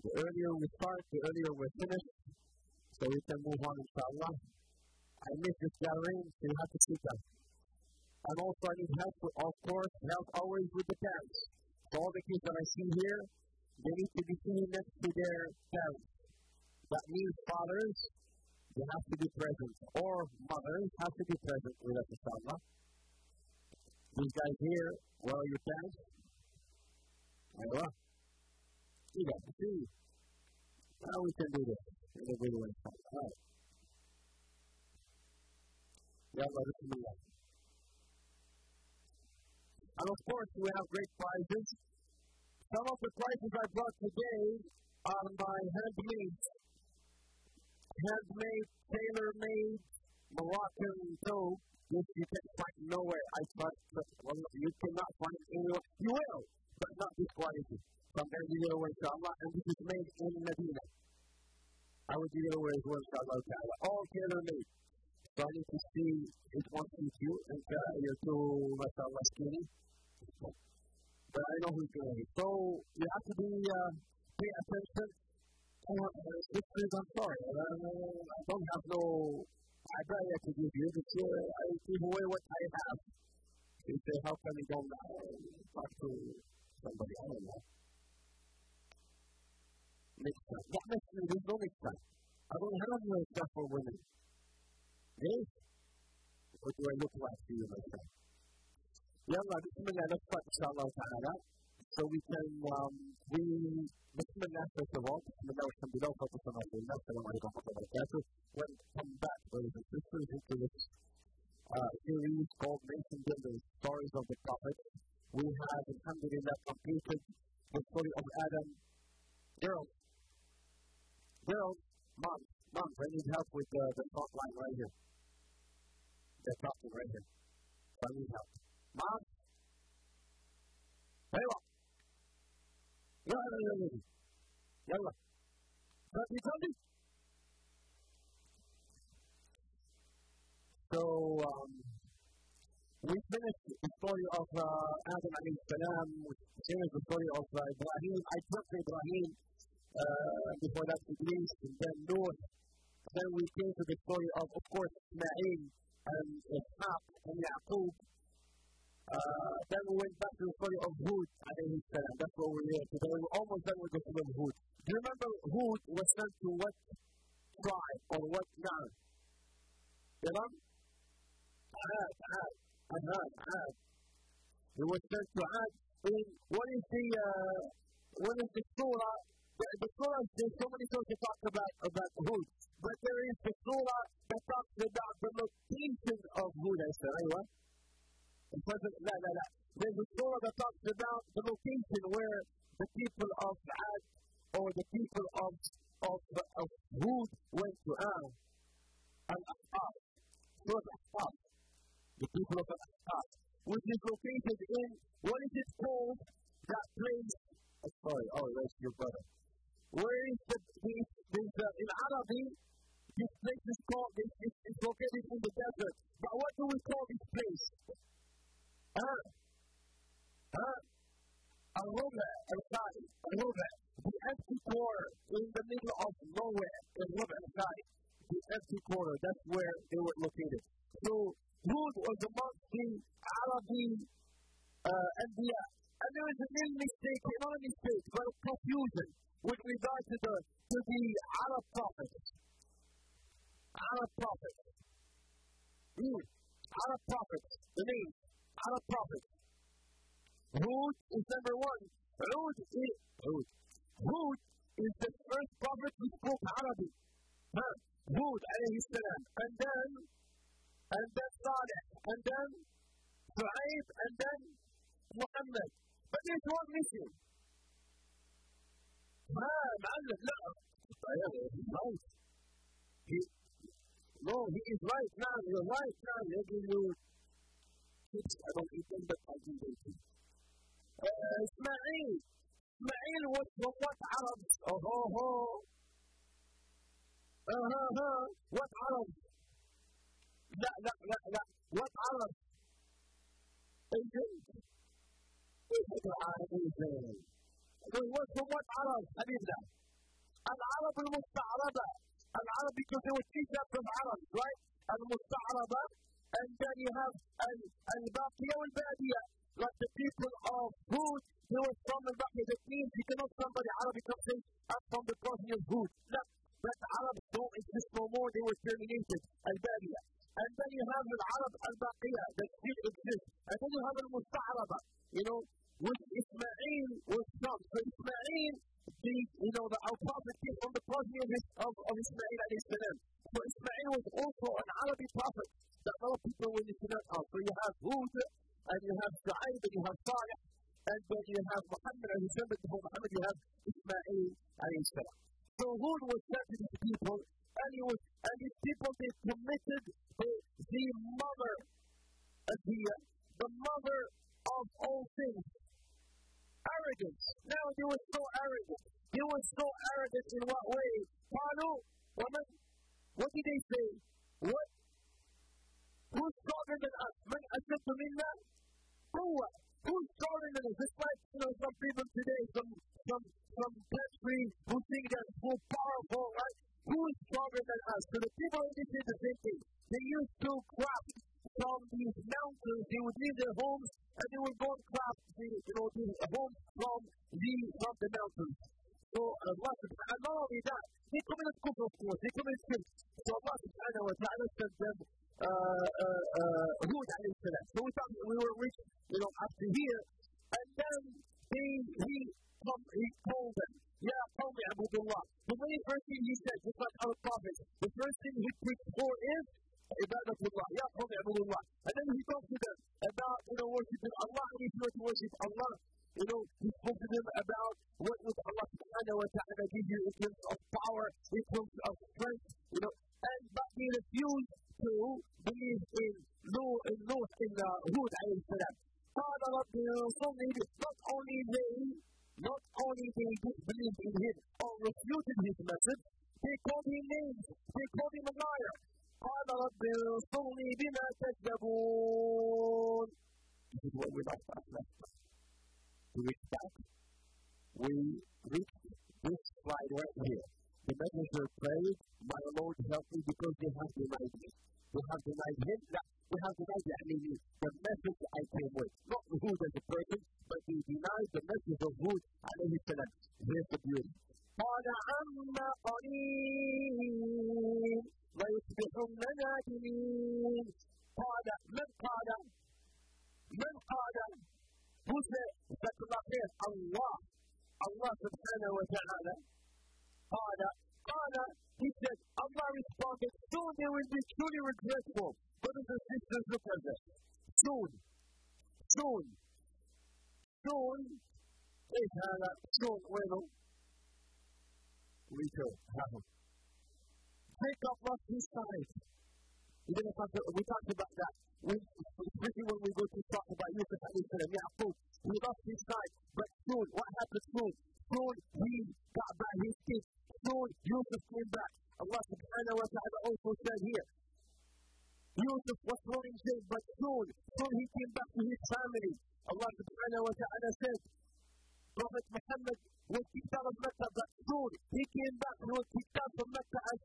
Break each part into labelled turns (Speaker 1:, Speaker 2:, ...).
Speaker 1: The earlier we start, the earlier we finish, so we can move on, inshallah. I miss this gathering, so you have to sit down. And also I need help, of course, help always with the parents. So all the kids that I see here, they need to be sitting next to their parents. That means fathers, they have to be present, or mothers have to be present with us, inshallah. These guys here, where are your parents? Aywa. You got to see. Now we can do this in the video, inshallah. All right. Yalla, bismillah. And of course, we have great prizes. Some of the prizes I brought today are my handmade, tailor-made Moroccan robe, which you can find nowhere. You cannot find anywhere. You will, but not this quality. So I'm going to give it away, inshallah, and this is made in Medina. I will give it away as well, inshallah. All tailor-made. So I need to see which one suits you, and you're too, mashallah, skinny. But I know who's doing it. So you have to pay attention. Sisters, I'm sorry. I don't have no idea to give you. I give away what I have. You say, how come you don't talk to somebody? I don't know. Next time. There's no next time. I don't have no stuff for women. Yes? What do I look like to you, my friend? Yalla, bismillah, let's start, inshallah ta'ala. So we can, bismillah, first of all, bismillah, alhamdulillah, focus on Rasulullah, assalamu alaikum wa barakatuh. Welcome back, brothers and sisters, into this series called Nation Builders, Stories of the Prophet. We have, alhamdulillah, completed the story of Adam. Girls, moms, I need help with the front line right here. They're talking right here. I need help. Mom? Aywa. Yalla. Tell me. So, we finished the story of Adam alayhi salam, which is the story of Ibrahim. I took Ibrahim before that Idris, and then Noah. Then we came to the story of course, Ismail and Ishaq and Yaqub. Then we went back to the story of Hud, alayhi salam. That's what we're here today. We're almost done with the story of Hud. Do you remember Hud was sent to what tribe or what town? You know? Ad. He was sent to Ad. What is the surah? The surah, there's so many things to talk about Hud. But there is the surah that talks about the location of Hud, I said, aywa. There's a surah that talks about the location where the people of Ad or the people of Hud went to Al-Ahqaf. Surah Al-Ahqaf. The people of Al-Ahqaf, which is located in, what is it called? That place. That's your brother. Where is in Arabic, this place is called, it's located in the desert. But what do we call this place? Al-Ruba, the empty quarter in the middle of nowhere, Al-Ruba, the empty quarter, that's where they were located. So, Hud was amongst the Arabic Anbiya. And there is a little mistake, not a mistake, but a confusion with regard to the Arab prophets. Arab prophets, the name, Arab prophets. Hud is number one. Hud is the first prophet who spoke Arabic. Hud alayhi salam. And then Saleh. And then Shu'aib. And then Muhammad. But there's one missing. معلم لا. He's right. He is right now. You're right now. You're giving you tips. I don't eat them, but I'll give them to you. Ismail was from what Arabs? What Arabs? لا. What Arabs? Asians? It was from what Arabs? حبيبنا. العرب المستعربة. العرب because there were 3 types of Arabs, right? المستعربة, and then you have الباقية والبادية. Like the people of Hud, they were from الباقية. That means you cannot somebody Arabic come say, I'm from the progeny of Hud. No, but Arabs don't exist no more. They were terminated. البادية. And then you have the Arab al-Baqiyya that still exists. And then you have al-Musta'araba, which Ismail was from. So Ismail, our prophet came from the progeny of Ismail alayhi salam. So Ismail was also an Arabic prophet that a lot of people will listen to. So you have Hud, and you have Shu'aib, and you have Salih, and then you have Muhammad alayhi salam, but before Muhammad you have Ismail alayhi salam. So Hud was sent to these people, and these people, they committed the mother of all things. Arrogance. Now they were so arrogant. They were so arrogant in what way? What did they say? What? Who's stronger than us? Man ashaddu minna quwwa. Who's stronger than us? Just like some people today, some country who think they're so powerful, right? Who is stronger than us? So the people only did the same thing. They used to craft from these mountains. They would leave their homes and they would go and craft these homes from the mountains. So Allah subhanahu wa ta'ala, not only that, they committed kufr, of course. They committed sin. So Allah subhanahu wa ta'ala sent them Hud alayhi salam. So we thought we were reaching, up to here. And then he told them, Ya qawmi abudullah. The very first thing he said, just like our prophets, the first thing he preached for is ibadatullah. Ya qawmi abudullah. And then he talked to them about, worshiping Allah, and if you want to worship Allah, he spoke to them about what would Allah subhanahu wa ta'ala give you in terms of power, in terms of strength, but they refused to believe in Hud alayhi salam. قال رب انصرني. Not only they disbelieved in him or refuted his message, they called him names. They called him a liar. قال رب انصرني بما تكذبون. This is what we lost last night. We reached back. We reached this slide right here. The messenger prayed, my Lord help me because they have denied me. They have denied him. They have denied the message I came with. Not Hud as a person, but they denied the message of Hud alayhi salam. Here's the beauty. قال عما قليل ليصبحن نادمين. قال من قال who said that Allah subhanahu wa ta'ala قال he said Allah responded, soon they will be truly regretful. Brothers and sisters, look at this. Soon. ايش هذا؟ soon وينه؟ Return. Jacob lost his sight. We talked about that. Especially when we go to talk about Yusuf alayhi salam, Yaqub, he lost his sight. But soon, what happened soon? Soon he got back his kids. Soon Yusuf came back. Allah subhanahu wa ta'ala also said here, Yusuf was thrown in jail, but soon he came back to his family. Allah subhanahu wa ta'ala said, Prophet Muhammad was kicked out of Mecca, but soon he came back. He was kicked out from Mecca as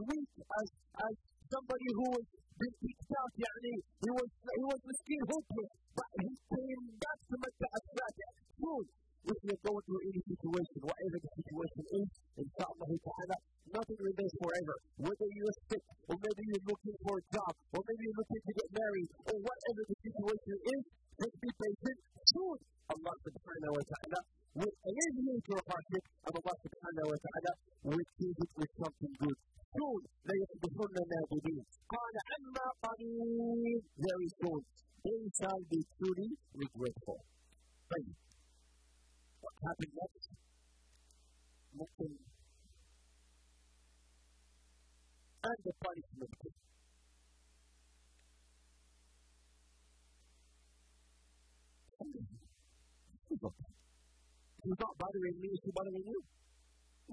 Speaker 1: weak as somebody who was been kicked out. He was still hopeless, but he came back to Mecca as Raja. Soon, if you're going through any situation, whatever the situation is, inshallah ta'ala, nothing remains forever. Whether you're sick, or maybe you're looking for a job, or maybe you're looking to get married, or whatever the situation is, just be patient. Soon, Allah subhanahu wa ta'ala will alleviate your hardship, and Allah subhanahu wa ta'ala will change it with something good. Soon, لَيَصْبِحُنَّ نَادِمِينَ. قَالَ عَمَّا قَلِيلٍ. Very soon, they shall be truly regretful. Thank you. What happened next? And the punishment. He's not bothering me, is he bothering you?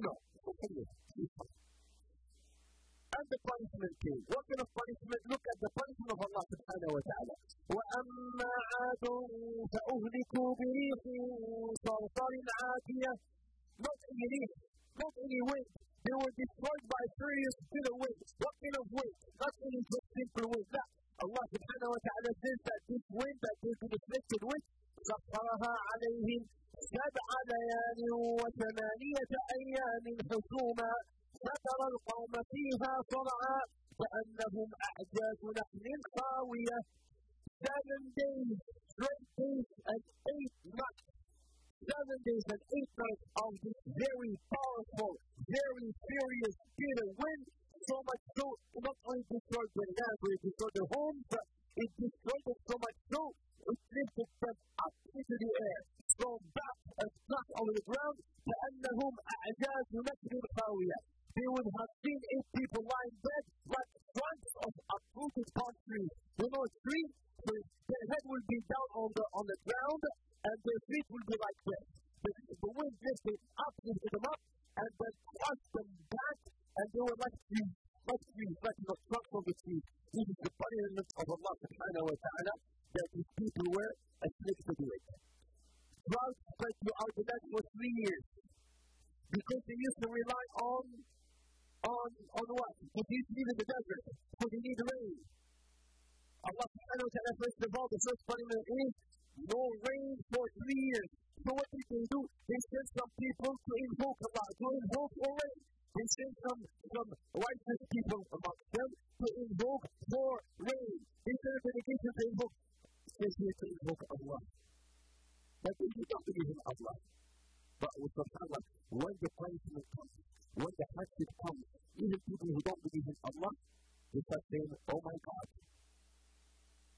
Speaker 1: No. And the punishment came. What kind of punishment? Look at the punishment of Allah subhanahu wa ta'ala. وَأَمَّا عَادٌ فَأُهْلِكُوا بِرِيحٍ صَرْصَرٍ عَاتِيَةٍ not any rih, not any wind. They were destroyed by furious bitter winds. What kind of wind? Not any just simple wind. No. Allah subhanahu wa ta'ala says that this wind that they've been afflicted with, سخرها عليهم 7 ليال و8 أيام حسوما فترى القوم فيها صرعى كأنهم أعجاز نخل خاوية. 7 days, straight days and 8 nights. 7 days and 8 nights of this very powerful, very furious bitter wind. So much so, not only destroyed their land, but it destroyed their homes, it destroyed them so much so, it lifted them up into the air, thrown back and flat on the ground, كأنهم أعجاز نخل خاوية. They would have seen 8 people lying dead like trunks of uprooted palm trees. You know a tree? Their head will be down on the ground, and their feet will be like this. The wind lifted them up, and then crushed them back, and they were like trees, like the trunks of the trees. This is the punishment of Allah subhanahu wa ta'ala that these people were afflicted with. Drought spread throughout the land for 3 years, because they used to rely on what? Because they used to live in the desert, so they need rain. Allah subhanahu wa ta'ala, first of all, the first punishment is no rain for 3 years. So what did they do? They sent some people to invoke Allah, to invoke for rain. They sent some righteous people amongst them to invoke for rain. They sent a delegation to invoke, especially to invoke Allah. But they did not believe in Allah. But subhanAllah, when the punishment comes, when the hardship comes, even people who don't believe in Allah, they start saying, oh my God.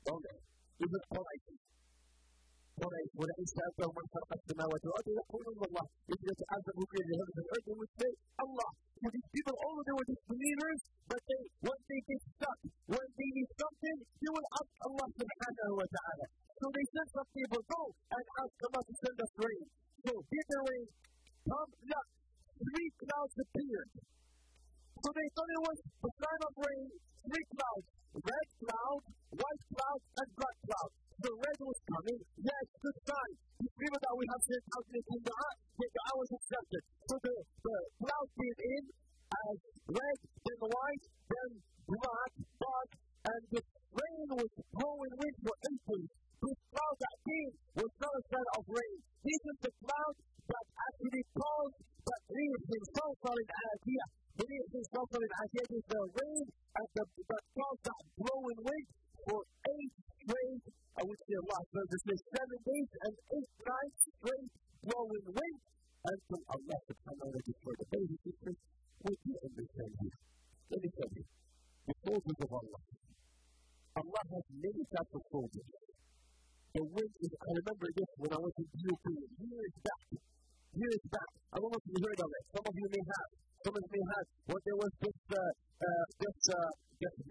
Speaker 1: Don't they? Even Quraysh. ولئن سألتهم من خلق السماوات والأرض يقولون الله. If you ask them who created the heavens and earth, they would say Allah. So these people, although they were disbelievers, but when they get stuck, when they need something, they will ask Allah subhanahu wa ta'ala. So they send some people, go and ask Allah to send us rain. So did the rain come? No. 3 clouds appeared. So they thought it was the sign of rain, 3 clouds. Red cloud, white cloud, and black cloud. The red was coming. Yes, good sign. The people that we have sent out in Dua, the Dua was accepted. So the cloud came in as red, then white, then black, dark, and the rain was blowing wind for 8 days. This cloud that came was not a sign of rain. This is the cloud that actually caused that rain himself in Adiyah. The rain himself in Adiyah is the rain and that caused that blowing wind for 8 straight, I would say Allah says this is 7 days and 8 nights straight blowing wind until Allah subhanahu wa ta'ala destroyed the baby sisters. What do you understand here? Let me tell you. The soldiers of Allah. Allah has many types of soldiers. The wind is, I remember this when I was in the UK years back. I don't know if you heard of it. Some of you may have. Some of you may have. When there was this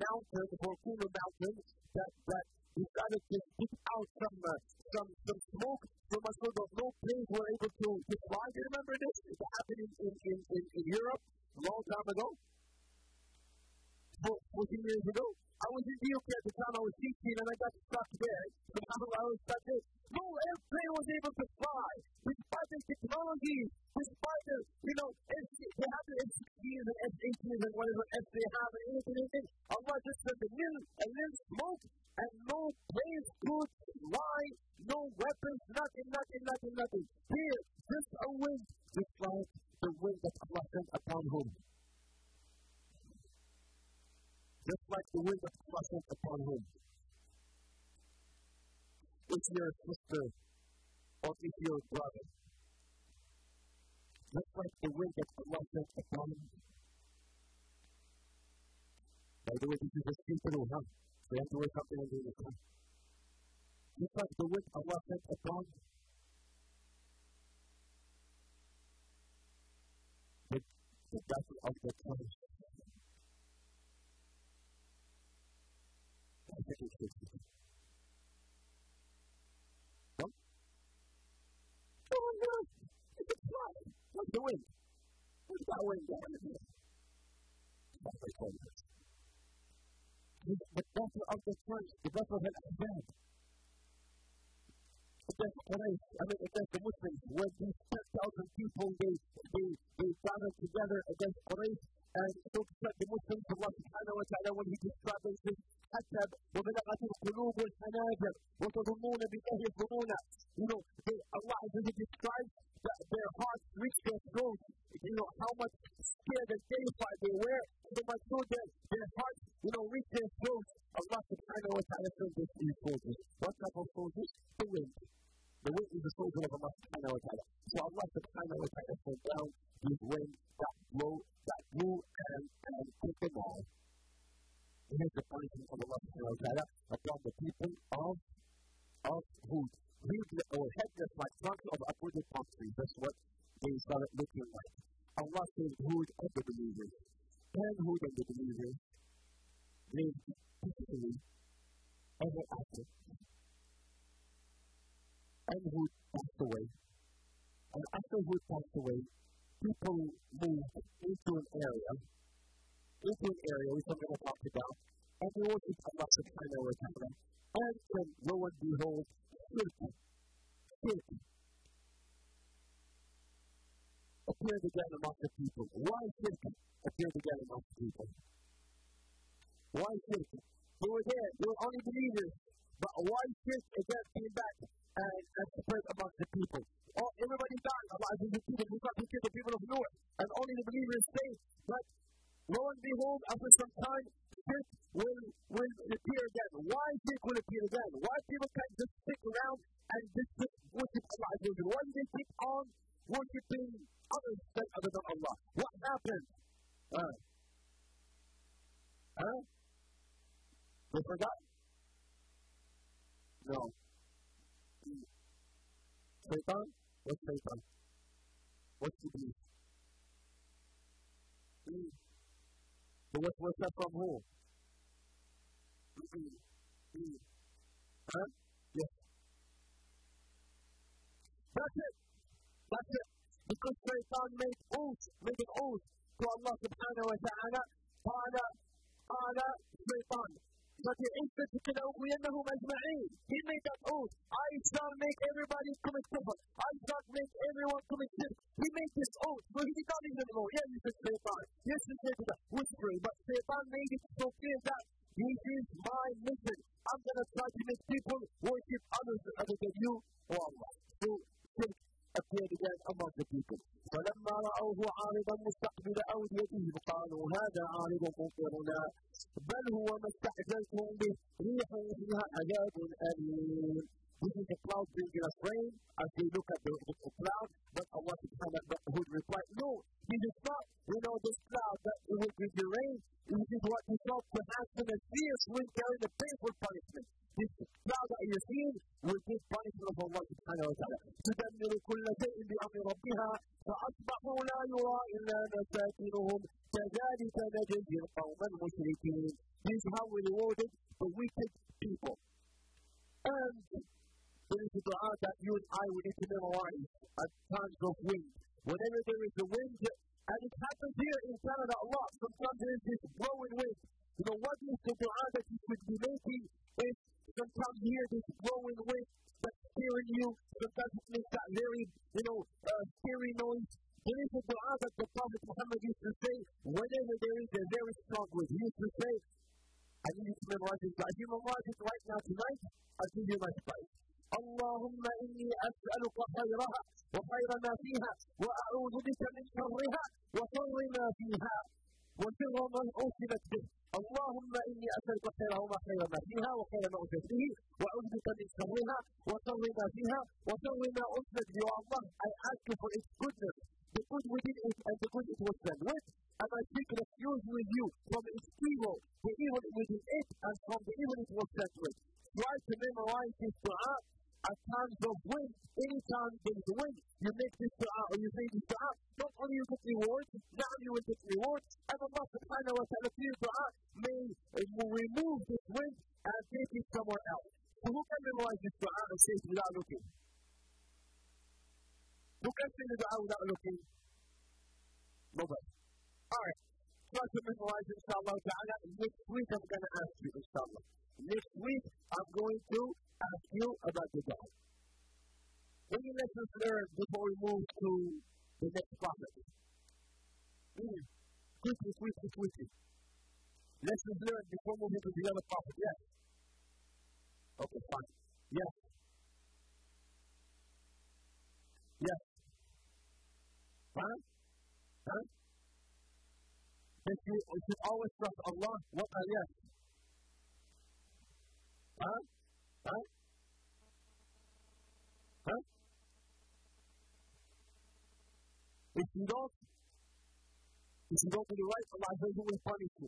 Speaker 1: mountain, volcano mountain, that decided to spit out some smoke so much so that no planes were able to fly. Do you remember this? It happened in Europe a long time ago. 14 years ago. I was in the UK at the time. I was teaching and I got stuck there. I was stuck there. No airplane was able to fly. Despite the technology, despite the, they have the F-16s and F-18s and whatever F they have and anything. Allah just sent a little smoke and no planes could fly, no weapons, nothing. Here, just a wind, just like the wind that Allah sent upon whom? Just like the wind that Allah sent upon whom? It's your sister or it's your brother. Just like the wind that Allah sent upon him. By the way, this is a simple one. So you have to wake up and do it. Just like the wind Allah sent upon the battle of the time. I think it's good. No? Oh, no. It's a fly. What's the wind? What's that wind down here? That's what I told you. The battle of the church, the battle of Al-Ahyaء. Against Quraysh, against the Muslims, when these 10,000 people, they when it describes that their hearts reach their throats, how much scared and terrified they were, so much so that their hearts, reach their throats. Allah subhanahu wa ta'ala sent these soldiers. What type of soldiers? The wind. The wind is the soldier of Allah subhanahu wa ta'ala. So Allah subhanahu wa ta'ala sent down these winds that blew and took them all. Here's the punishment of Allah subhanahu wa ta'ala upon the people of Hud. Or headless like trunks of uprooted palm trees. That's what they started looking like. Allah says Hud and the believers. And Hud and the believers lived peacefully ever after. And Hud passed away. And after Hud passed away, people moved into an area which I'm going to talk about, and they worshiped Allah subhanahu wa ta'ala. And then, lo and behold, shirk appeared again among the people. Why shirk appeared again among the people? Why shirk? They were there, they were only believers, but why shirk again came back and spread among the people? Oh, everybody died. Allah has repeated, we got to kill the people of Noah, and only the believers stayed. But lo and behold, after some time, shirk will appear again. Why shirk will appear again? Why people can't just stick around and just worship Allah? Why do they keep on worshiping others other than Allah? What happened? They forgot? No. Shaitan? What's Shaitan? What's the belief? So what's that from who? Yes. That's it. Because Shaitan made an oath to Allah subhanahu wa ta'ala. قال Shaitan, لَتَعِزَّتُكَ أَجْمَعِينَ. He made that oath. I shall make everybody commit kufr. I shall make everyone commit shirk. He made this oath. So he did not even know. Yeah, you said Shaitan. Yes, you said that. Whispering. But Shaitan made it so clear that this is my mission. I'm going to try to make people worship others other than you, O Allah. So shirk appeared again among the people. فلما رأوه عارضا مستقبل أوديتهم قالوا هذا عارض ممطرنا بل هو ما استعجلتم به ريح فيها عذاب أليم. This is the cloud bringing us rain as they look at the cloud, but Allah subhanahu wa ta'ala replied, no, this is not, this cloud that it will bring the rain. This is what you saw perhaps in a fierce wind carrying a painful punishment. This cloud that you're seeing will give punishment of Allah subhanahu wa ta'ala. تدمر كل شيء بأمر ربها فأصبحوا لا يرى إلا مساكنهم كذلك نجزي القوم المشركين. This is how we rewarded the wicked people. And there is a dua that you and I will need to memorize at times of wind. Whenever there is a wind, and it happens here in Canada a lot, sometimes there is this blowing wind. What is the dua that you should be making is sometimes you hear this blowing wind that's scaring you, sometimes it makes that very, scary noise. There is a dua that the Prophet Muhammad used to say whenever there is a very strong wind. He used to say, I need you to memorize it. If you memorize it right now tonight, I'll give you my prize. اللهم إني أسألك خيرها وخير ما فيها وأعوذ بك من شرها وشر ما فيها وشر ما أرسلت به. اللهم إني أسألك خيرها وما خير ما فيها وخير ما أرسلت به وأعوذ بك من شرها وشر ما فيها وشر ما أرسلت به. Allah, I ask you for its goodness, the good within it and the good it was sent with, and I seek refuge with you from its evil, the evil within it, and from the evil it was sent with. Try to memorize this dua at times of wind. Anytime there is wind, you make this dua or you say this dua, not only you get rewards, now you will get rewards, and Allah subhanahu wa ta'ala through dua may remove this wind and take it somewhere else. So who can memorize this dua and say it without looking? Who can say the dua without looking? Nobody. Alright, try to memorize inshallah ta'ala. Next week I'm going to ask you inshallah. Next week I'm going to ask you about the dua. Any lessons learned before we move to the next prophet? Quickly. Lessons learned before moving to the other prophet, yes. Okay, fine. Yes. Huh? Huh? That you should always trust Allah. What are yes? Huh? Huh? Huh? If you don't do the right, Allah will punish you.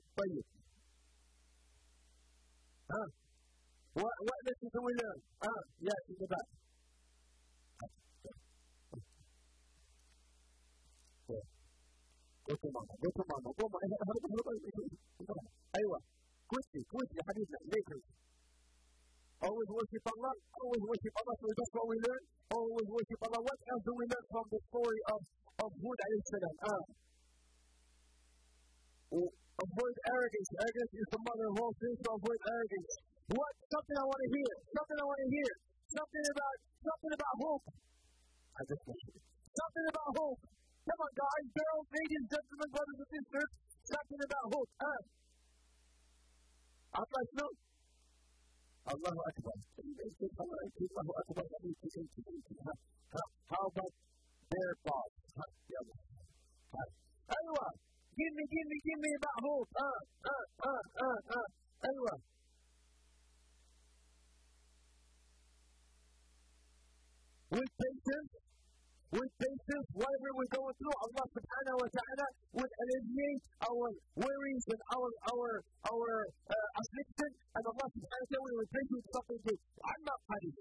Speaker 1: Huh? What lesson do we learn? Yes, in the back. Go to mama. أيوة. quickly, يا حبيبنا. Later. Always worship Allah. So that's what we learn. Always worship Allah. What else do we learn from the story of Hud alayhi salam? Avoid arrogance. Arrogance is the mother of all sins, so avoid arrogance. What? Something I want to hear. Something about hope. I just mentioned it. Something about hope. Come on, guys, girls, ladies, gentlemen, brothers and sisters. Something about hope. Allah, Allahu Akbar. Allahu Akbar. How about their boss? Aywa. Give me about hope. Aywa. With patience, whatever we're going through, Allah subhanahu wa ta'ala will alleviate our worries and our affliction, and Allah subhanahu wa ta'ala will replace it with something good. Amma qalib.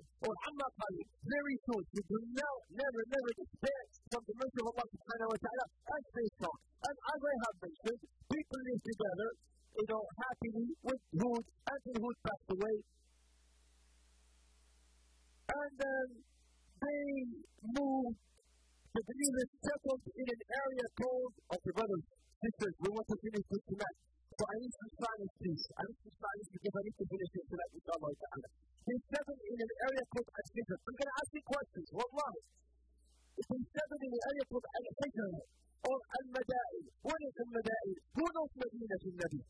Speaker 1: Very soon. You do never despair from the mercy of Allah subhanahu wa ta'ala, and stay strong. And as I have mentioned, people live together, happily with Hud, until Hud passed away. And then they moved. The believers settled in an area called, okay, brothers, sisters, we want to finish this tonight. So I need some silence, please. Because I need to finish this tonight, inshallah ta'ala. They settled in an area called Al-Hijr. I'm going to ask you questions, wallahi. They settled in an area called Al-Hijr or Al-Mada'in. What is Al-Mada'in? Who knows Medina in Nabi?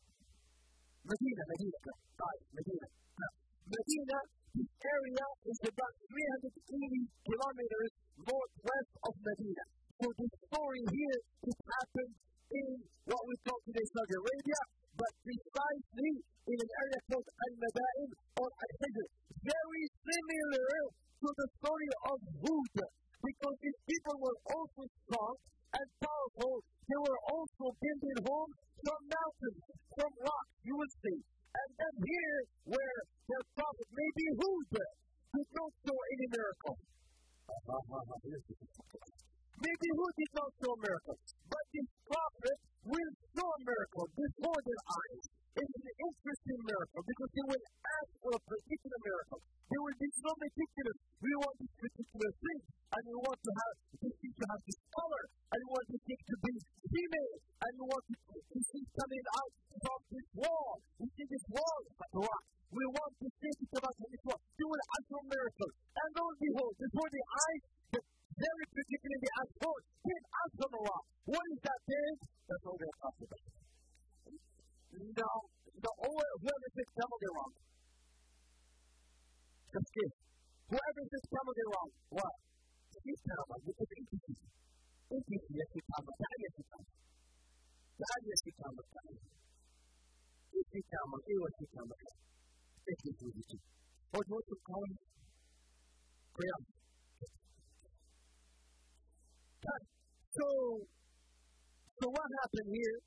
Speaker 1: Medina. Medina, this area is about 380 kilometers northwest of Medina. So this story here is happened in what we call today Saudi Arabia, but precisely in an area called Al-Mada'in or Al-Hijr. Very similar to the story of Hud, because these people were also strong and powerful. They were also building homes from mountains, from rocks, you will see. And then here, where their prophet, maybe Hud, did not show any miracle. Maybe Hud did not show a miracle, but this prophet will show a miracle before their eyes. It's an interesting miracle because they will ask for a particular miracle. They will be so meticulous. We want this particular thing, and we want to have this thing to have this color, and we want this thing to be female, and we want this thing coming out from this wall. You see this wall? We want this thing to come out from this wall. They will ask for a miracle. And lo and behold, before the eyes, very particularly ask for, they ask from a rock. What is that thing? That's all they're talking about. Whoever says camel, they're wrong. Just kidding. Whoever says camel, they're wrong. What? It's camel. Because NPC, yes, it's camel. Yes, it's camel. What do you call it? Crayon. So what happened here?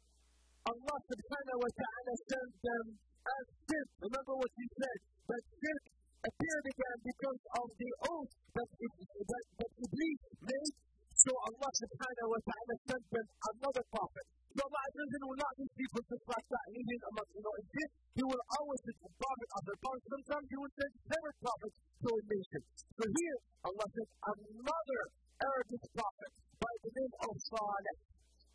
Speaker 1: Allah subhanahu wa ta'ala sent them as shirk. Remember what he said, that shirk appeared again because of the oath that Iblis made. So Allah subhanahu wa ta'ala sent them another prophet. So Allah will not leave people just like that, leaving among exist. He will always send a prophet after prophet. Sometimes he will send several prophets to a nation. So here Allah sent another Arabic prophet by the name of Saleh.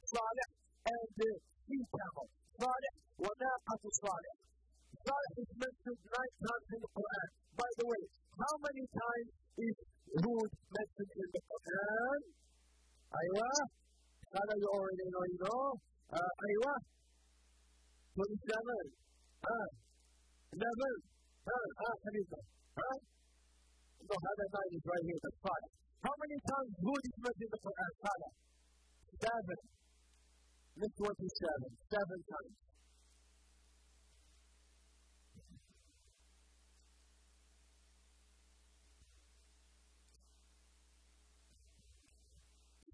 Speaker 1: Saleh and the sea camel. Saleh wa naqatu Saleh. Saleh is mentioned 9 times in the Quran. By the way, how many times is Hud mentioned in the Quran? Aywa. You already know. Aywa. 27. 11. Khalifa. No, other 9 is right here. That's Saleh. How many times Hud is mentioned in the Quran? Saleh. 7. Lift 27. 7 times.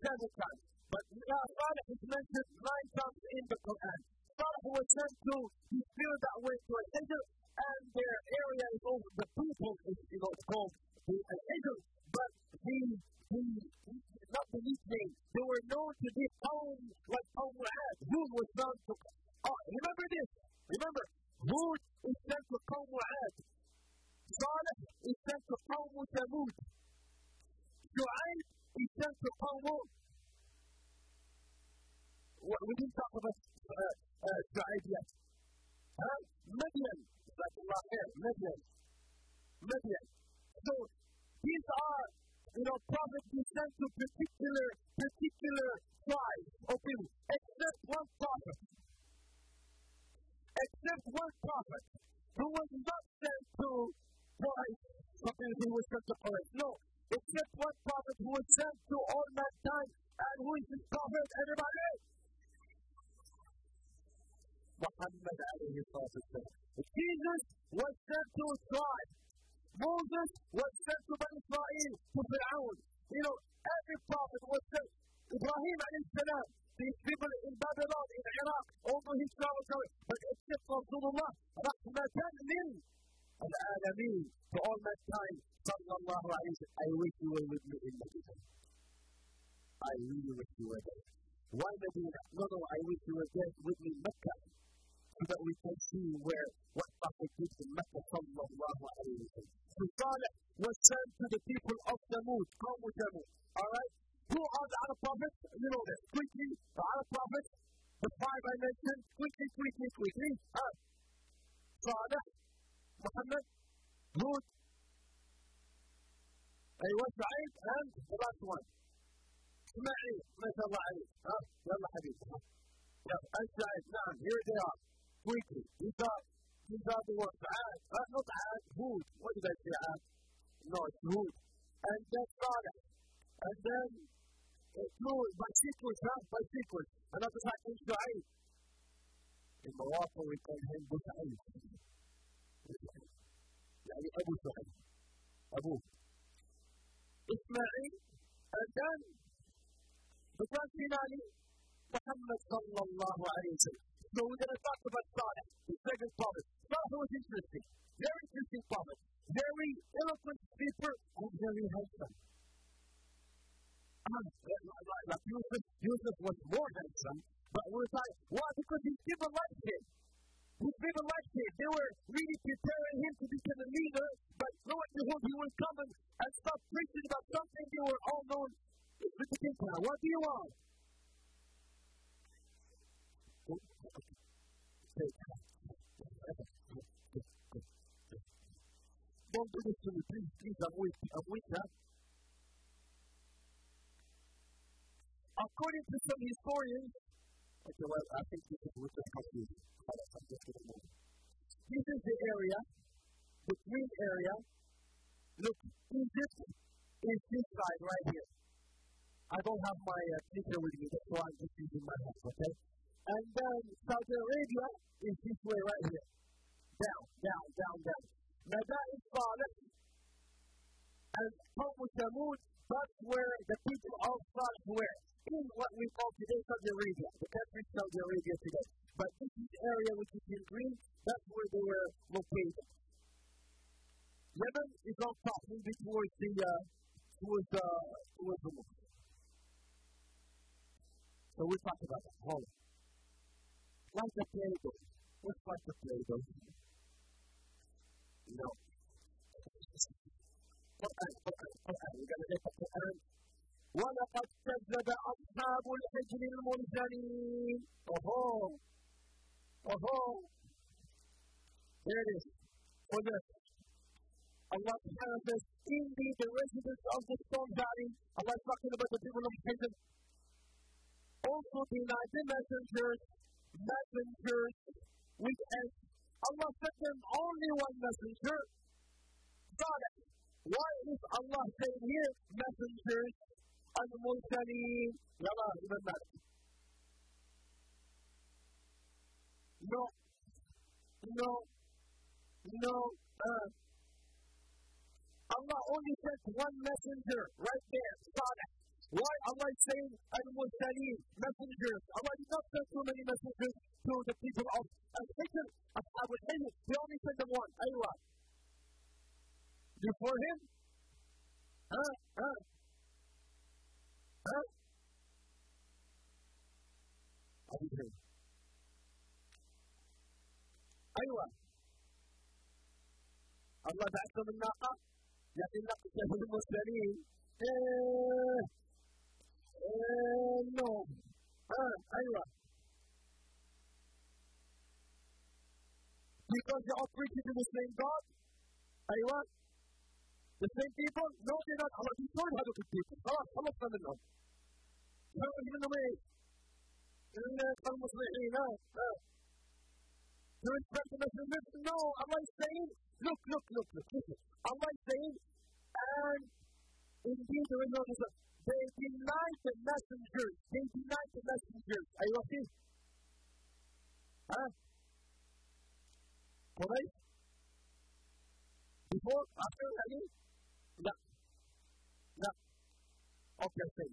Speaker 1: 7 times. But Salih is mentioned 9 times in the Quran. Salih was sent to the spirit that went to Al-Hijr, and their area is over. The people is called the Al-Hijr, but not the nickname. They were known to be Qawm, like Qawm Riad. Hud was sent to. Remember this. Remember, Hud is sent to Qawm Riad. Salih is sent to Qawm Thamud. Shu'aib is sent to Qawm. We didn't talk about Shu'aib yet. Midian. Like Allah here. Midian. So these are, prophets who sent to particular tribes of people, except one prophet. Except one prophet who was not sent to Quraysh, something who was sent to Quraysh. No, except one prophet who was sent to all mankind, and who is this prophet? Everybody? Muhammad alayhi salatu. Jesus was sent to a tribe. Moses was sent to Israel, to Fir'aun. Every prophet was sent. Ibrahim alayhi salam, these people in Babylon, in Iraq, although he traveled, but except Rasulullah, rahmatan lil alameen, to all mankind, sallallahu alayhi wa sallam. I wish you were with me in Medina. I really wish you were there. Why Medina? No, I wish you were there with me in Mecca, so that we can see what prophet did in Mecca, sallallahu alayhi wa sallam. So Salih was sent to the people of Thamud, Qawm Thamud. Alright? Who are the other prophets? You know this. Quickly, the other prophets, the 5 I mentioned, quickly. Salih, Muhammad, Hud, Shu'aib, and the last one. Ismail, mashallah alayh. Yalla habib. And Shu'aib, naam, here they are. Quickly. These are the words. Not Aad, Hud. What did I say? Aad? No, it's Hud. And then Salih. And then by sequence. Another time in Shu'aib. In Morocco we call him Bus'aib. يعني Abu Shu'aib. Abu. Ismail. And then the grand finale, Muhammad sallallahu alayhi wa sallam. So we're going to talk about Salih, the second prophet. Salih was interesting. Very interesting prophet. Very eloquent speaker and very handsome. Like Yusuf was more handsome, but we're talking, why? Because his people liked him. They were really preparing him to become a leader, but lo and behold, he would come and start preaching about something they were all known. What do you want? Don't do this to me, please, I'm weak, huh? According to some historians, okay, well, I think this is what they're confused. This is the area, the green area. Look, Egypt is this side right here. I don't have my picture with me, that's why I'm just using my hands, okay? And then Saudi Arabia is this way right here. Down. Now that is Salih. And Qawm Thamud, that's where the people of Salih were. In what we call today Saudi Arabia. The country Saudi Arabia today. But this is the area which is in green, that's where they were located. Yemen is on top, moving towards the north. So we'll talk about that. Hold on. Like the Play-Doh. What's like the Play-Doh? No. Quran. We're going to make a Quran. وَلَقَدْ كَذَّبَ أَصْحَابُ الْحِجْرِ الْمُرْسَلِينَ. There it is. For this. Allah subhanahu wa ta'ala says, indeed the residents of the Stone Valley, Allah is talking about the people of Hijr, also denied the messengers with S. Allah sent them only one messenger, Salih. Why is Allah saying here messengers and Mursaleen? Yalla, even that. No. Allah only sent one messenger right there, Salih. Why Allah is saying al-Muslimin, messengers? Allah did not send too many messengers to the people of al-Hijr, Ashab al-Hijr. He only sent them one. Aywa. Before him? أيوة الله بعثهم الناقة يعني الناقة في المسلمين نو أيوة because they all preaching to the same God أيوة the same people no they're not Allah destroyed هذوك people خلاص خلصنا منهم خلصنا منهم ايه المسلمين to respect the messengers? No, Allah is saying, look, listen. Allah is saying, and indeed there is no result. They denied the messengers. Are you okay? Correct? Before, after, again? No. Okay, okay.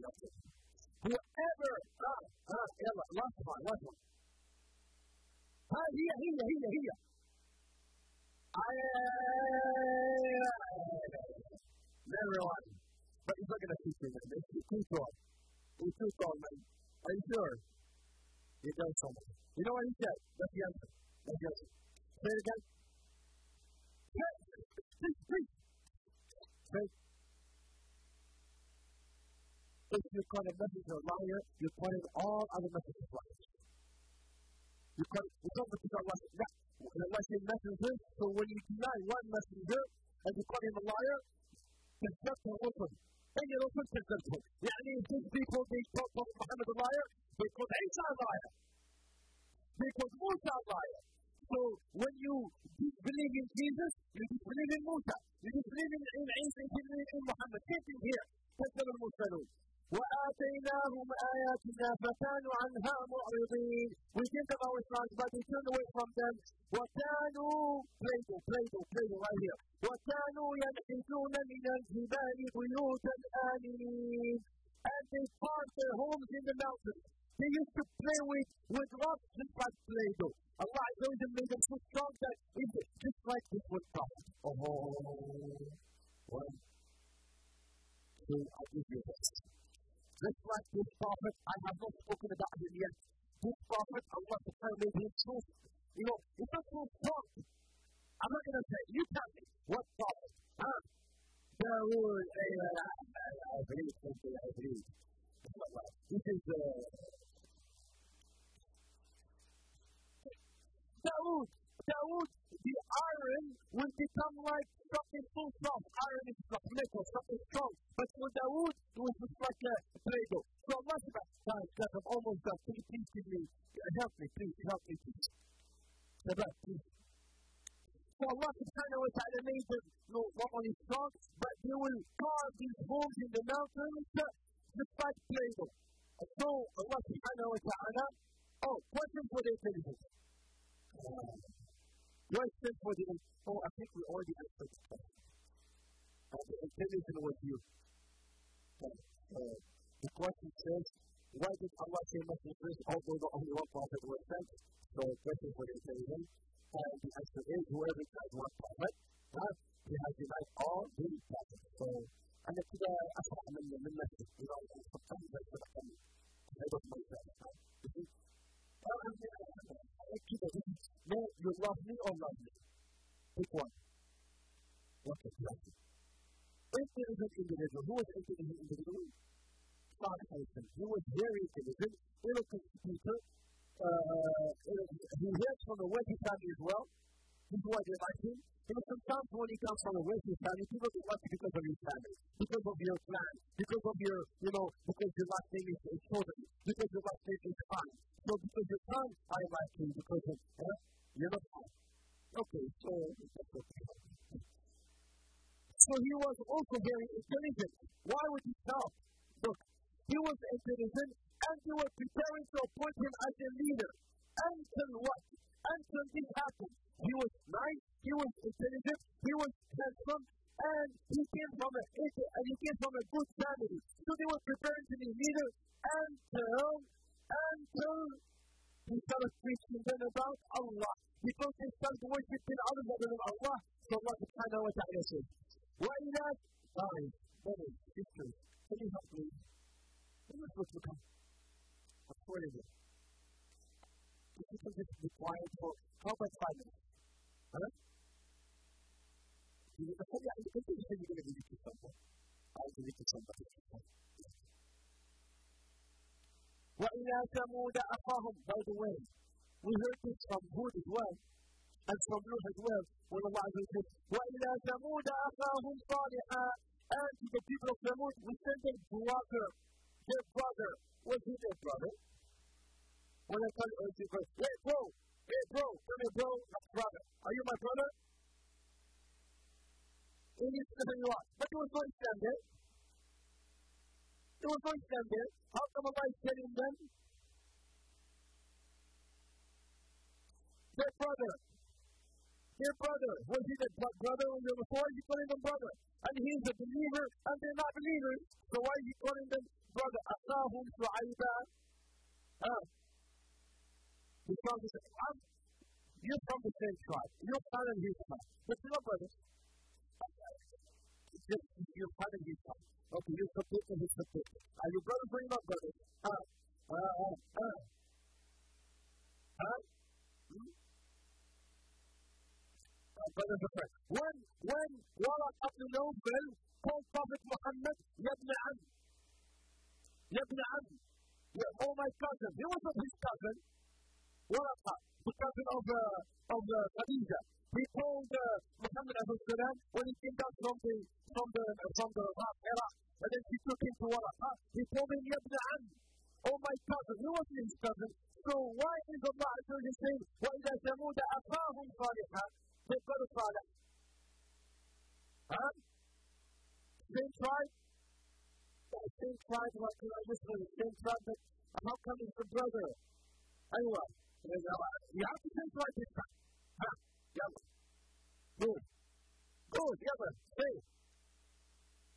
Speaker 1: Whoever, last one. هي everyone. But he's not going to teach you that. It's too tall, man. Are you sure? He does something. You know what he said? That's the answer. Say it again. Please. Say. If you call a messenger a liar, you call him all other messengers liars. You don't because Allah said that. Allah said messengers, so when you deny one messenger and you call him a liar, كذبت الرسل. أي رسل كذبتهم؟ يعني these people they called Muhammad a liar, they called Isa a liar. They called Musa a liar. So when you disbelieve in Jesus, you disbelieve in Musa. You disbelieve in Isa, you disbelieve in Muhammad. Same thing here. كذب المرسلون. وآتيناهم آياتنا فكانوا عنها معرضين. We think about Islam, but they turn away from them. وكانوا Play-Doh right here. وكانوا ينحتون من الجبال بيوتا آمنين. And they carved their homes in the mountains. They used to play with rocks just like Play-Doh. Allah made them so strong that it's just like this one prophet. Well, so I'll give you this. Just like this prophet, I have not spoken about him yet. This prophet, Allah made him so, it's not so strong. I'm not going to say, you tell me, what prophet? Dawood, I believe. This is Dawood, the iron will become like something so soft. Iron is like metal, something strong. But for Dawood, it was just like a Play-Doh. So Allah said, guys, I'm almost done. Can you please give me, help me, please. Please. So Allah subhanahu wa ta'ala made them not only strong, but they will carve these homes in the mountains just like Play-Doh. And so Allah subhanahu wa ta'ala, question for the intelligence. Question for the I think we already answered the question. The intelligence was you. The question says, why did Allah say messengers although the only one prophet was sent? So question for the intelligence. And the answer is, whoever denies one prophet, he has denied all the prophets. So, أنا كده أسرع من نفسي. Sometimes I feel like I don't know that. No, you love me or love me? Pick one. Okay, exactly. Intelligent individual. Who was intelligent individual? Salih. He was very intelligent, eloquent speaker. He hears from a wealthy family as well. This is why they like him. Sometimes when he comes from a wealthy family, people don't like you because of your family, because of your plan, because of your, because your last name is children, because your last name is fine. So because you're fine, I like you because of, you're not fine. Okay, so that's okay. So he was also very intelligent. Why would he stop? Look, he was intelligent and they were preparing to appoint him as a leader. Until what? until this happened. He was nice, he was intelligent, he was handsome, and he came from a good family. So they were preparing to be leader until he started preaching them about Allah. Because they started worshiping others other than Allah. So Allah subhanahu wa ta'ala says, وَإِلَىٰ guys, brothers, sisters, can you help me? Let us look at I swear to you. If you can just be quiet for how about 5 minutes? Huh? You said you're going to give it to someone. I'll give it to somebody. وَإِلَىٰ ثَمُودَ أَخَاهُمْ. By the way, we heard this from Hud as well, and from Nuh as well, when Allah Azza wa Jalla says, وَإِلَىٰ ثَمُودَ أَخَاهُمْ صَالِحًا. And to the people of Thamud, we sent their brother. Was he their brother? When I tell you, hey bro, come here bro, that's brother. Are you my brother? And he said, you are. But there was no Islam there. There was no Islam there. How come Allah is telling them? Their brother. Was he the brother when they were before? He's calling them brother. And he's a believer, and they're not believers. So why is he calling them brother? أَخَاهُمْ شُعَيْبًا. Because he said, you're from the same tribe. You're son and his son. But you're not brothers. You're son and his son. Okay, you're subject and he's subject. Are you brothers or you're not brothers? Brothers are friends. When Waraq ibn Nawfal called Prophet Muhammad, Yabna Am. Oh my cousin. He wasn't his cousin. Waraq, the cousin of Khadija. He told Muhammad when he came down from the Iraq, and then he took him to Waraq. He told him, Yabna Am. Oh my cousin. He wasn't his cousin. So why is Allah saying, وَإِذَا ثَمُودَ أَخَاهُمْ صَالِحًا? They've got a father. Same tribe? Same tribe, like same tribe, but how come it's the brother? Anyway, you have to same tribe this time. Yalla. Good, yalla, say.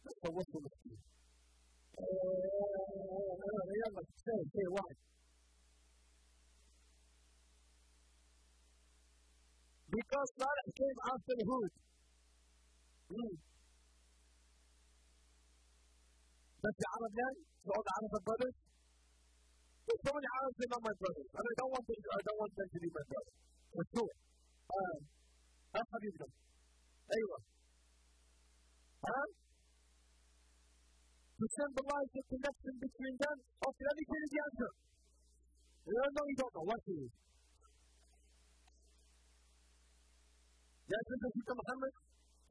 Speaker 1: So what's the mistake? Yalla, say why? Because Salih came after Hud. But the Arab land, all the Arab brothers, there's so many Arabs that are not my brothers. And I don't want them to be my brothers. For sure. That's how you do. Anyway. To symbolize the connection between them. Okay, let me tell you the answer. No, you don't know. What is it? Yasir said Muhammad,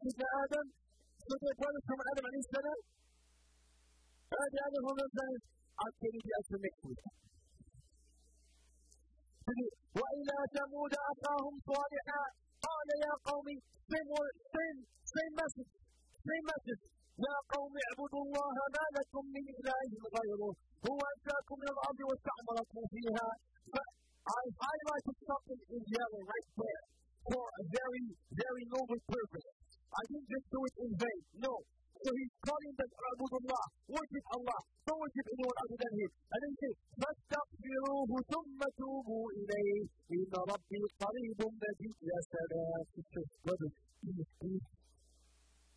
Speaker 1: Sidna Adam, so their brothers from Adam alayhi salam. And the other woman says, I'll tell you the answer next week. وَإِلَىٰ ثَمُودَ أَخَاهُمْ صَالِحًا قَالَ يَا قَوْمِ. Same message. يَا قَوْمِ اعْبُدُوا اللَّهَ مَا لَكُمْ مِنْ إِلَٰهٍ غَيْرُهُ هُوَ أَنشَأَكُم مِّنَ الْأَرْضِ وَاسْتَعْمَرَكُم فِيهَا. I highlighted something in yellow right there for a very, very noble purpose. I didn't just do it in vain. No. So he's calling them Abudullah, worship Allah, don't worship anyone other than Him. And then he says, فَاسْتَغْفِرُوهُ ثُمَّ تُوبُوا إِلَيْهِ إِنَّ رَبِّي قَرِيبٌ مَجِيدٌ. Yasir, sisters, brothers, please.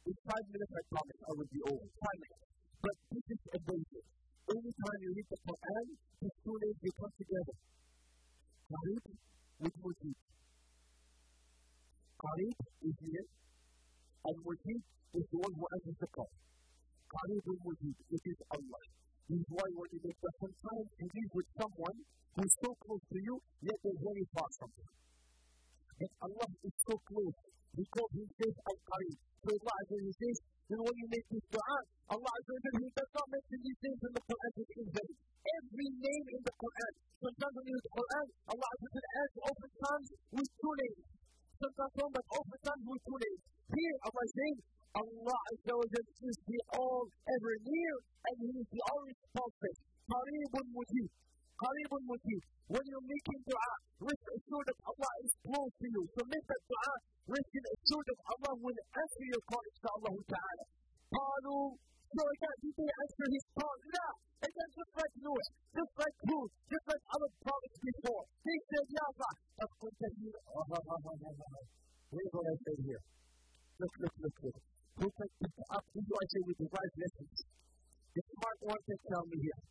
Speaker 1: In 5 minutes, I promise, I will be over. 5 minutes. But this is a basic. Anytime you read the Quran, these two names will come together. Qarib with Mujib. Qarib is here, and Mujib is the one who answers the call. Qarib al-Mujib, it is Allah. This is why when you make that sometimes you live with someone who is so close to you, yet they're very far from you. But Allah is so close, because He says Al-Qarib. So Allah Azza wa says, then when you make this dua, Allah Azza wa He does not mention these names in the Quran in vain. Every name in the Quran. Sometimes when you read the Quran, Allah Azza wa adds oftentimes with two names. Sometimes one, but oftentimes with two names. Here Allah is saying, Allah Azza wa is the all ever near, and He is the all responsive. Qaribun Mujib. Qaribun Mujib. When you're making dua, rest assured that Allah is Nuh, just like Hud, just like other prophets before. They said, Ya Allah, here's what I said here. Look. Who can pick up? Who do I say with the right lessons? The smart one can tell me here.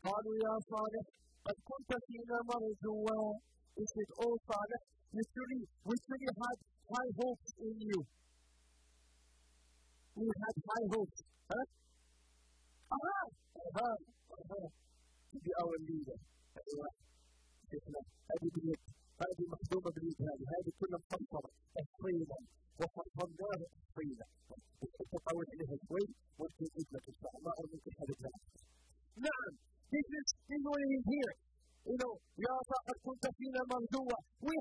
Speaker 1: قالوا يا صالح قد كنت فينا مرجوا. He said, oh Salih, we truly had high hopes in you. We had high hopes. Huh? To be our leader. هذه مخدومة باليد هذه كلها مفصلة تفصيلا وفصلناها تفصيلا. انت طول عليها شوي وانت تجيب لك ان شاء الله او ممكن حدثها. نعم, this is what it is here. يا قد كنت فينا مرجوا. We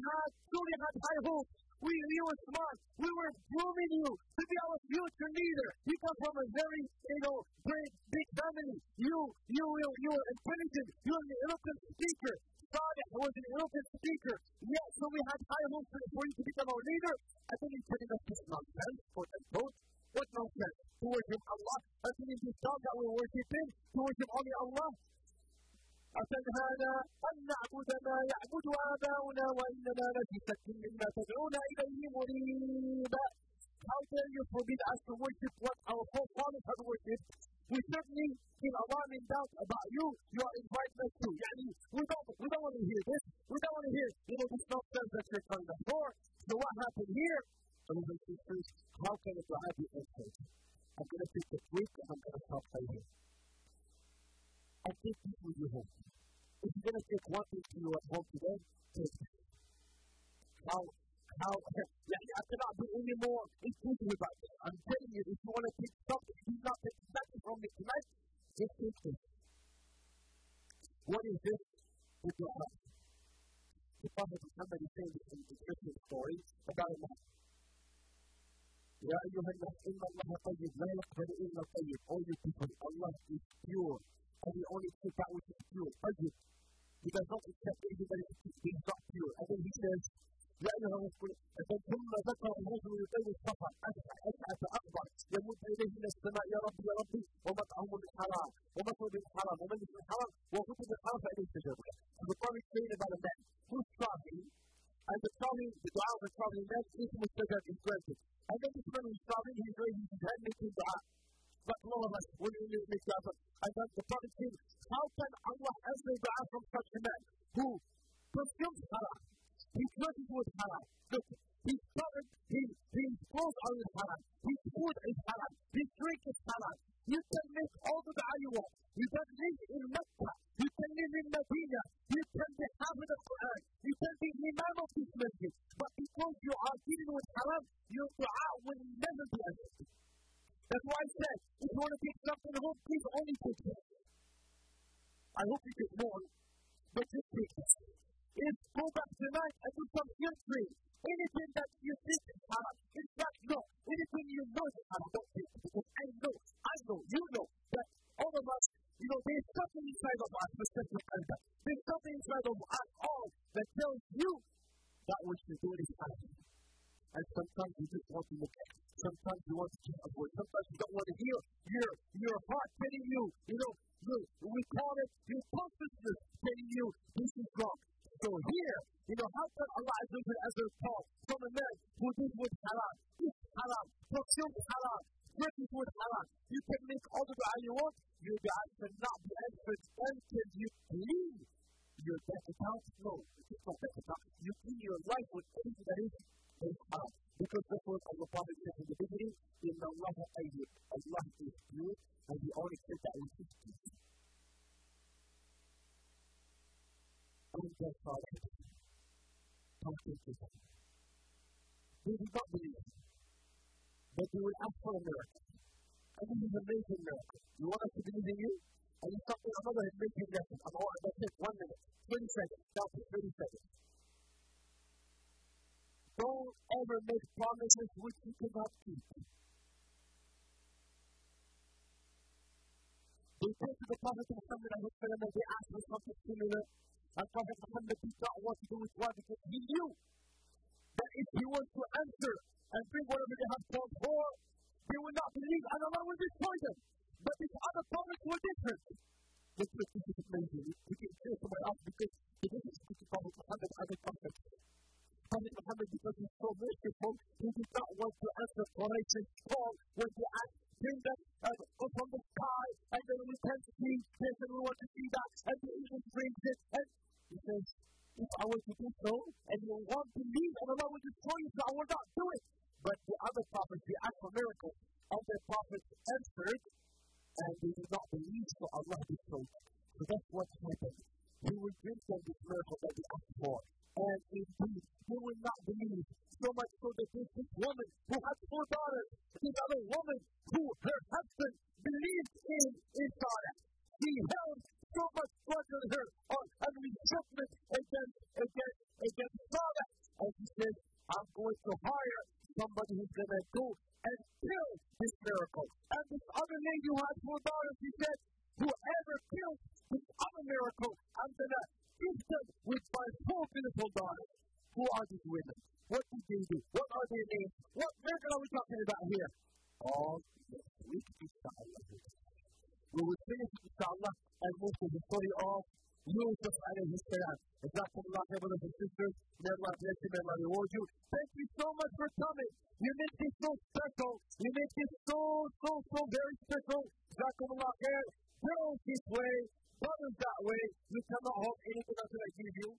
Speaker 1: truly had high hopes. We were smart. We were grooming you to be our future leader. You come from a very, great, big family. You were intelligent. You were an eloquent speaker. Salih was an eloquent speaker. Yes, so we had high hopes for you to become our leader. I think he's telling us this nonsense, quote unquote. What nonsense? To worship Allah. I think it's this God that we're worshiping. To worship only Allah. أتنهانا أن نعبد ما يعبد آباؤنا وإننا لفي شك مما تدعونا إليه مريب. How dare you forbid us to worship what our forefathers had worshipped? We certainly feel alarm and doubt about you. You are inviting us to. We don't want to hear this. We don't want to hear this nonsense that you're telling us for. So what happened here? Brothers and sisters, how can a dua be answered? I'm going to take a break and I'm going to stop right here. I take this with you home. If you're going to take one thing to you at home today, take it. I cannot be any more inclusive about this. I'm telling you, if you want to take something, do not take nothing from me tonight, just take this. What is this? With your heart. The Prophet Muhammad is saying this in the Christian story about a man. يا أيها الناس إن الله طيب لا يقبل إلا طيب. All you people, Allah is pure. And He only takes that which is pure. طيب. He does not accept anything that is not pure. And then He says, يا أيها الرسول ثم ذكر الرجل يطيل السفر أشعث أكبر يمد إليه إلى السماء يا ربي ومطعمه بالحرام ومطعمه بالحرام وملبسه بالحرام وغسل بالحرام فإليه استجاب له. And the Prophet is saying about a man who's traveling, and the dua of the traveling man is mustajab, is granted. And then this man who's traveling, he's raising his hand making dua. But all of us will make dua. And then the Prophet says, how can Allah answer dua from such a man who consumes haram? He dresses with haram. Look, his clothes, his clothes are with haram. His food is haram. His drink is haram. You can make all the dua you want. You can live in Mecca. You can live in Medina. You can be Hafiz of Quran. You can be Imam of this masjid. But because you are dealing with haram, your dua will never be answered. That's why I said, if you want to take something home, please only take this. I hope you get more, but just take this. Go back tonight and do some filtering. Anything that you think is haram, in fact, no. Anything you know is haram, don't take it. Because I know, you know, that all of us, there's something inside of us, there's something inside of us all that tells you that what you're doing is haram. And sometimes you just want to look at it. Sometimes you want to just avoid. Sometimes you don't want to hear your heart telling you, we call it your consciousness telling you this is wrong. So here, how can Allah answer a call from a man who did with haram, eats haram, consumes haram, dresses with haram? You can make all the dua you want, your dua cannot be answered until you clean your bank account. No, it's not bank account. You clean your life with anything that is haram. Because that's what Allah Prophet said in the beginning, إِنَّ اللَّهَ أَيِّبْ. Allah is pure, and He only said that with His peace. And that's all it is. They did not believe that they will ask for a miracle. And this is a amazing miracle. You want us to believe in you? And you stop with another amazing miracle. That's it, 1 minute, 20 seconds, stop it, 30 seconds. Don't ever make promises which you cannot keep. They came to the Prophet Muhammad and they asked for something similar. And Prophet Muhammad did not want to do it. Why? Because he knew that if he was to answer and bring whatever they have called for, they would not believe and Allah will destroy them. But these other prophets were different. This is the amazing. We can say to my aunt because he didn't speak to Prophet Muhammad as a prophet. Prophet Muhammad, because he's so merciful, he did not want to answer Quraysh's call when they asked, bring them from the sky, and then we can see this, and we want to see that, and the angel brings it, and he says, if I were to do so, and you won't believe, and Allah will destroy you, so I will not do it. But the other prophets, they asked for miracles, and the prophets answered, and they did not believe, so Allah destroyed them. So that's what happened. He will give them this miracle that they asked for. And indeed, they will not believe. So much so that this woman who had 4 daughters, this other woman who her husband believed in Sarah. He held so much grudge on her and resentment against Sarah. And he said, I'm going to hire somebody who's going to go and kill this miracle. And this other lady who had 4 daughters, he said, whoever kills this other miracle, I'm going to gift them with my 4 beautiful daughters. Who are these women? What did they do? What are their names? What miracle are we talking about here? All this week, inshallah. We will finish, inshallah, and move to the story of Yusuf alayhi salam. Jazakumullah khair, brothers and sisters. May Allah bless you, may Allah reward you. Thank you so much for coming. You make this so special. You make this so very special. Jazakumullah khair. Girls this way, brothers that way. You cannot hold anything until I give you.